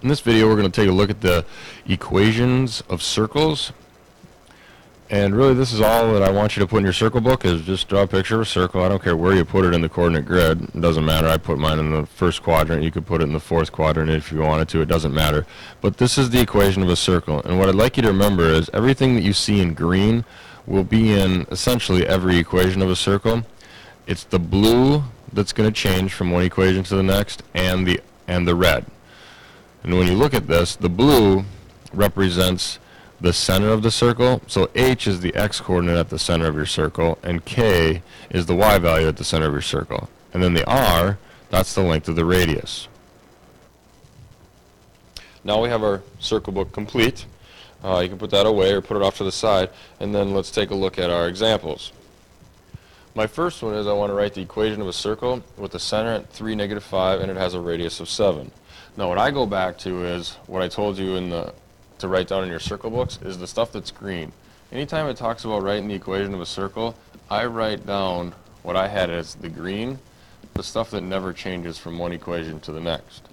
In this video, we're going to take a look at the equations of circles. And really, this is all that I want you to put in your circle book, is just draw a picture of a circle. I don't care where you put it in the coordinate grid. It doesn't matter. I put mine in the first quadrant. You could put it in the fourth quadrant if you wanted to. It doesn't matter. But this is the equation of a circle. And what I'd like you to remember is everything that you see in green will be in essentially every equation of a circle. It's the blue that's going to change from one equation to the next, and the red. And when you look at this, the blue represents the center of the circle. So H is the x coordinate at the center of your circle, and K is the y value at the center of your circle. And then the R, that's the length of the radius. Now we have our circle book complete. You can put that away or put it off to the side, and then let's take a look at our examples. My first one is I want to write the equation of a circle with the center at 3, -5, and it has a radius of 7. Now what I go back to is what I told you to write down in your circle books is the stuff that's green. Anytime it talks about writing the equation of a circle, I write down what I had as the green, the stuff that never changes from one equation to the next.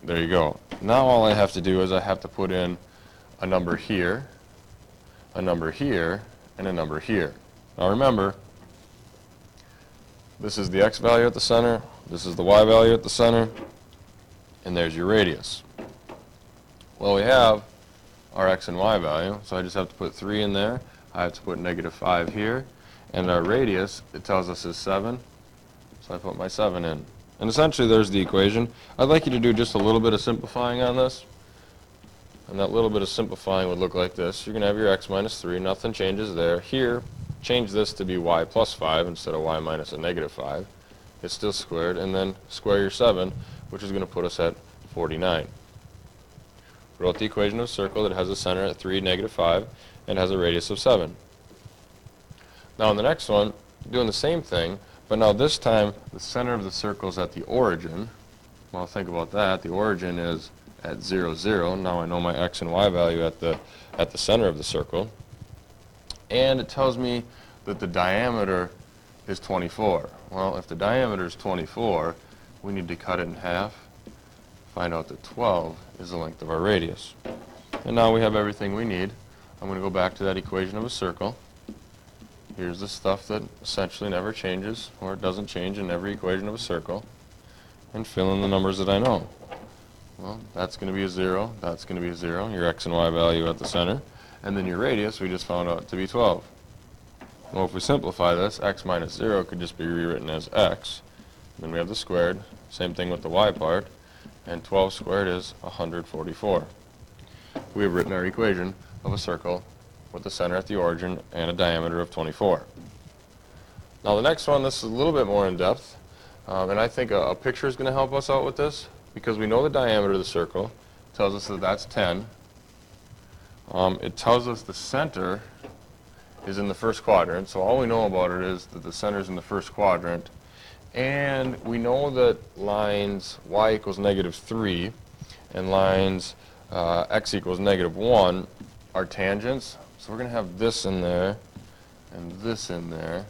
There you go. Now all I have to do is I have to put in a number here, a number here, and a number here. Now remember, this is the x value at the center, this is the y value at the center, and there's your radius. Well, we have our x and y value, so I just have to put 3 in there. I have to put -5 here, and our radius, it tells us, is 7, so I put my 7 in. And essentially there's the equation. I'd like you to do just a little bit of simplifying on this, and that little bit of simplifying would look like this. You're going to have your x minus 3, nothing changes there. Here, change this to be y plus 5 instead of y minus a -5. It's still squared, and then square your 7, which is going to put us at 49. Wrote the equation of a circle that has a center at 3, -5, and has a radius of 7. Now in the next one, doing the same thing, but now this time the center of the circle is at the origin. Well, think about that. The origin is at 0, 0. Now I know my x and y value at the center of the circle. And it tells me that the diameter is 24. Well, if the diameter is 24, we need to cut it in half, find out that 12 is the length of our radius. And now we have everything we need. I'm going to go back to that equation of a circle. Here's the stuff that essentially never changes, or it doesn't change in every equation of a circle, and fill in the numbers that I know. Well, that's going to be a 0, that's going to be a 0, your x and y value at the center, and then your radius we just found out to be 12. Well, if we simplify this, x minus 0 could just be rewritten as x. Then we have the squared, same thing with the y part, and 12 squared is 144. We have written our equation of a circle with the center at the origin and a diameter of 24. Now the next one, this is a little bit more in depth, and I think a picture is going to help us out with this, because we know the diameter of the circle. It tells us that that's 10. It tells us the center is in the first quadrant, so all we know about it is that the center is in the first quadrant, and we know that lines y equals -3 and lines x equals -1 are tangents, so we're going to have this in there and this in there.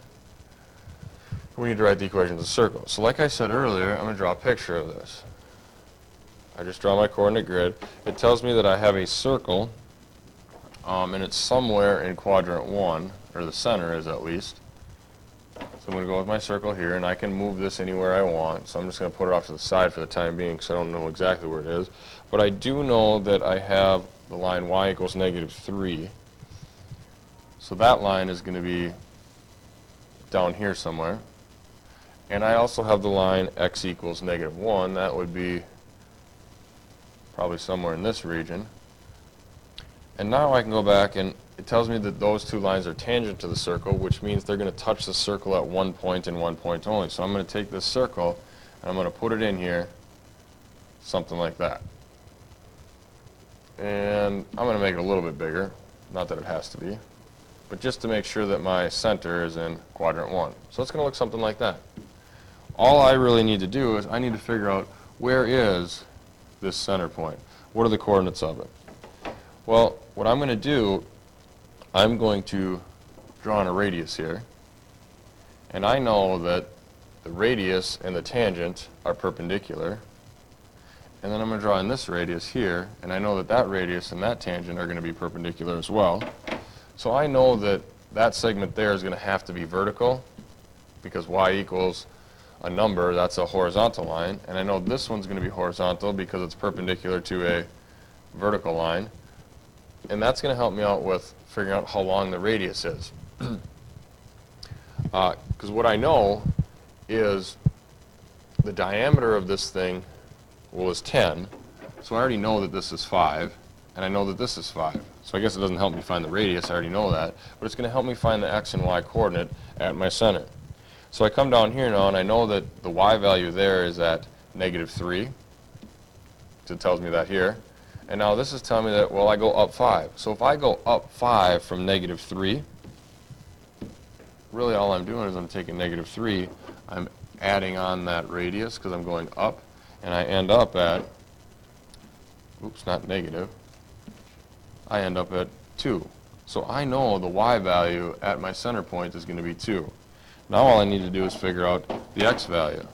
We need to write the equation of the circle. So like I said earlier, I'm going to draw a picture of this. I just draw my coordinate grid. It tells me that I have a circle, and it's somewhere in quadrant 1, or the center is at least. So I'm going to go with my circle here, and I can move this anywhere I want. So I'm just going to put it off to the side for the time being, because I don't know exactly where it is. But I do know that I have the line y equals -3. So that line is going to be down here somewhere. And I also have the line x equals -1. That would be probably somewhere in this region. And now I can go back, and it tells me that those two lines are tangent to the circle, which means they're going to touch the circle at one point and one point only. So I'm going to take this circle, and I'm going to put it in here, something like that. And I'm going to make it a little bit bigger, not that it has to be, but just to make sure that my center is in quadrant 1. So it's going to look something like that. All I really need to do is I need to figure out, where is this center point? What are the coordinates of it? Well, what I'm going to do, I'm going to draw on a radius here, and I know that the radius and the tangent are perpendicular, and then I'm going to draw in this radius here, and I know that that radius and that tangent are going to be perpendicular as well. So I know that that segment there is going to have to be vertical, because y equals a number, that's a horizontal line, and I know this one's going to be horizontal because it's perpendicular to a vertical line, and that's going to help me out with figuring out how long the radius is. Because what I know is the diameter of this thing is 10, so I already know that this is 5, and I know that this is 5. So I guess it doesn't help me find the radius, I already know that, but it's going to help me find the x and y coordinate at my center. So I come down here now, and I know that the y value there is at -3. So it tells me that here. And now this is telling me that, well, I go up 5. So if I go up 5 from -3, really all I'm doing is I'm taking -3, I'm adding on that radius because I'm going up, and I end up at, oops, not negative, I end up at 2. So I know the y value at my center point is going to be 2. Now all I need to do is figure out the x value.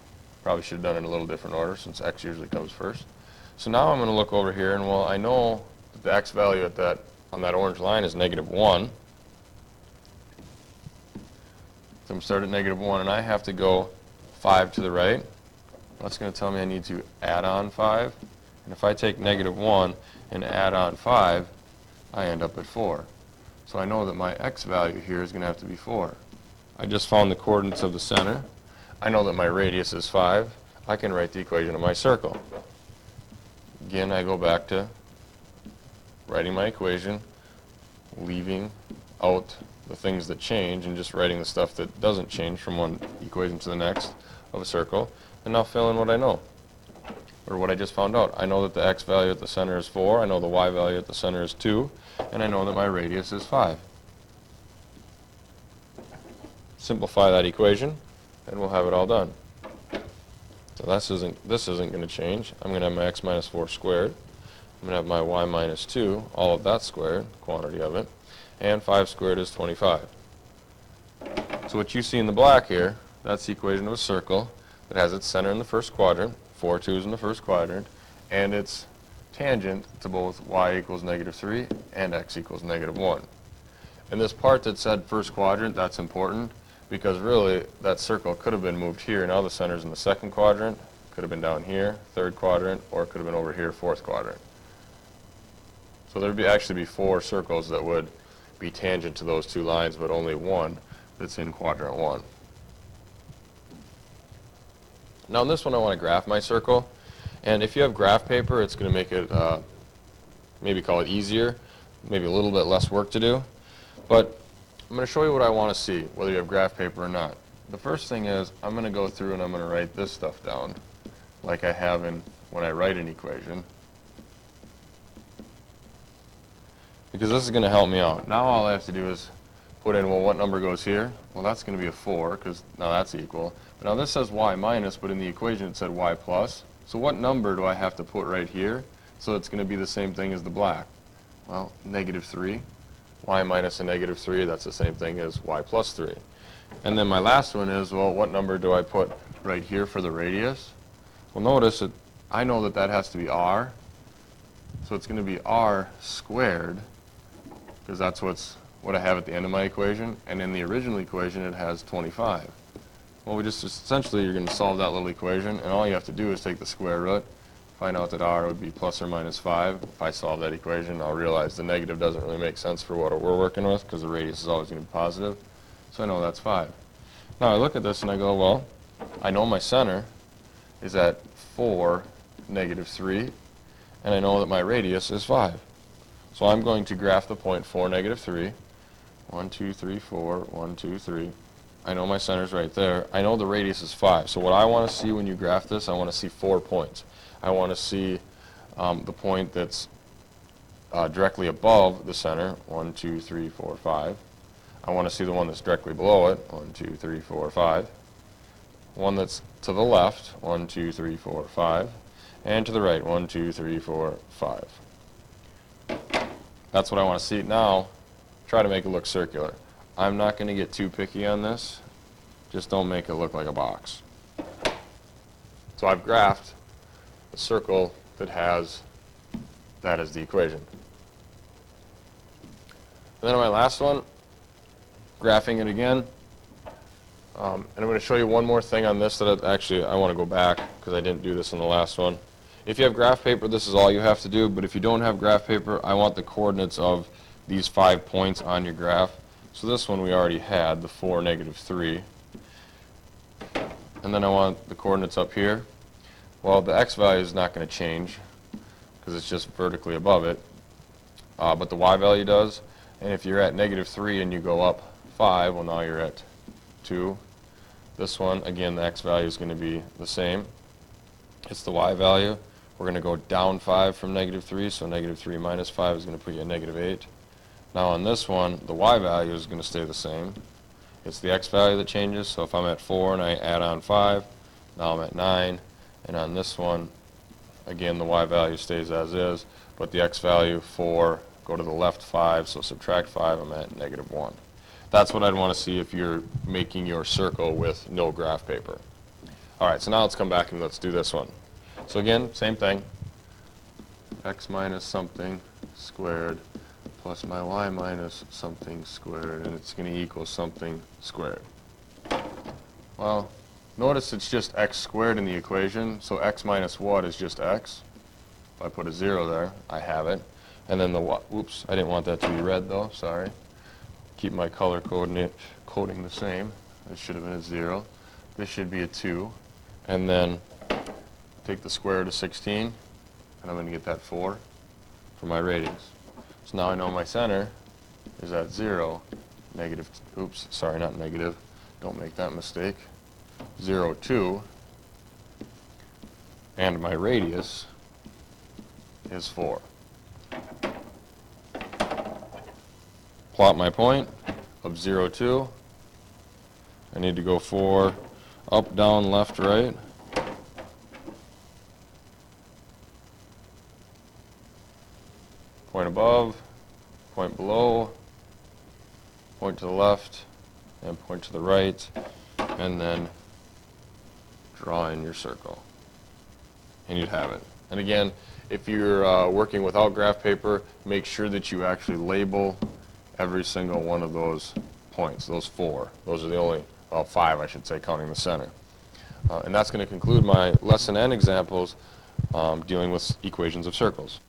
Probably should have done it in a little different order since x usually comes first. So now I'm going to look over here, and well, I know that the x value at on that orange line is -1. So I'm starting at -1, and I have to go 5 to the right. That's going to tell me I need to add on 5. And if I take -1 and add on 5, I end up at 4. So I know that my x value here is going to have to be 4. I just found the coordinates of the center. I know that my radius is 5. I can write the equation of my circle. Again, I go back to writing my equation, leaving out the things that change, and just writing the stuff that doesn't change from one equation to the next of a circle, and now fill in what I know, or what I just found out. I know that the x value at the center is 4, I know the y value at the center is 2, and I know that my radius is 5. Simplify that equation, and we'll have it all done. So this isn't going to change. I'm going to have my x minus 4 squared. I'm going to have my y minus 2, all of that squared, quantity of it, and 5 squared is 25. So what you see in the black here, that's the equation of a circle that has its center in the first quadrant, 4 2's in the first quadrant, and its tangent to both y equals -3 and x equals -1. And this part that said first quadrant, that's important, because really that circle could have been moved here. Now the center's in the second quadrant, could have been down here, third quadrant, or it could have been over here, fourth quadrant. So there would actually be 4 circles that would be tangent to those 2 lines, but only one that's in quadrant 1. Now in this one I want to graph my circle, and if you have graph paper, it's going to make it, maybe call it easier, maybe a little bit less work to do. But I'm going to show you what I want to see, whether you have graph paper or not. The first thing is I'm going to go through and I'm going to write this stuff down like I have when I write an equation, because this is going to help me out. Now all I have to do is put in, well, what number goes here? Well, that's going to be a 4, because now that's equal. But now this says y minus, but in the equation it said y plus. So what number do I have to put right here so it's going to be the same thing as the black? Well, -3. Y minus a -3, that's the same thing as y plus 3. And then my last one is, well, what number do I put right here for the radius? Well, notice that I know that that has to be r, so it's going to be r squared, because that's what I have at the end of my equation, and in the original equation it has 25. Well, essentially you're going to solve that little equation, and all you have to do is take the square root, find out that r would be plus or minus 5. If I solve that equation, I'll realize the negative doesn't really make sense for what we're working with, because the radius is always going to be positive. So I know that's 5. Now I look at this and I go, well, I know my center is at 4, -3, and I know that my radius is 5. So I'm going to graph the point 4, -3. 1, 2, 3, 4, 1, 2, 3. I know my center's right there. I know the radius is 5. So what I want to see when you graph this, I want to see 4 points. I want to see the point that's directly above the center, 1, 2, 3, 4, 5. I want to see the one that's directly below it, 1, 2, 3, 4, 5. One that's to the left, 1, 2, 3, 4, 5. And to the right, 1, 2, 3, 4, 5. That's what I want to see. Now, try to make it look circular. I'm not going to get too picky on this. Just don't make it look like a box. So I've graphed the circle that has that as the equation. And then on my last one, graphing it again. And I'm going to show you one more thing on this that I want to go back because I didn't do this in the last one. If you have graph paper, this is all you have to do, but if you don't have graph paper, I want the coordinates of these 5 points on your graph. So this one we already had, the 4, -3. And then I want the coordinates up here. Well, the x value is not going to change because it's just vertically above it, but the y value does. And if you're at -3 and you go up 5, well, now you're at 2. This one, again, the x value is going to be the same. It's the y value. We're going to go down 5 from -3, so -3 minus 5 is going to put you at -8. Now on this one, the y value is going to stay the same. It's the x value that changes, so if I'm at 4 and I add on 5, now I'm at 9. And on this one, again, the y value stays as is, but the x value 4, go to the left 5, so subtract 5, I'm at -1. That's what I'd want to see if you're making your circle with no graph paper. All right, so now let's come back and let's do this one. So again, same thing. X minus something squared plus my y minus something squared, and it's going to equal something squared. Well, notice it's just x squared in the equation, so x minus what is just x. If I put a 0 there, I have it. And then the y, oops, I didn't want that to be red though, sorry. Keep my color coding the same. This should have been a 0. This should be a 2. And then take the square root of 16, and I'm going to get that 4 for my radius. So now I know my center is at 0, negative, oops, sorry, not negative. Don't make that mistake. 0, 2, and my radius is 4. Plot my point of 0, 2. I need to go 4 up, down, left, right. Point above, point below, point to the left, and point to the right, and then draw in your circle. And you'd have it. And again, if you're working without graph paper, make sure that you actually label every single one of those points, those 4. Those are the only, well, 5 I should say, counting the center. And that's going to conclude my lesson and examples dealing with equations of circles.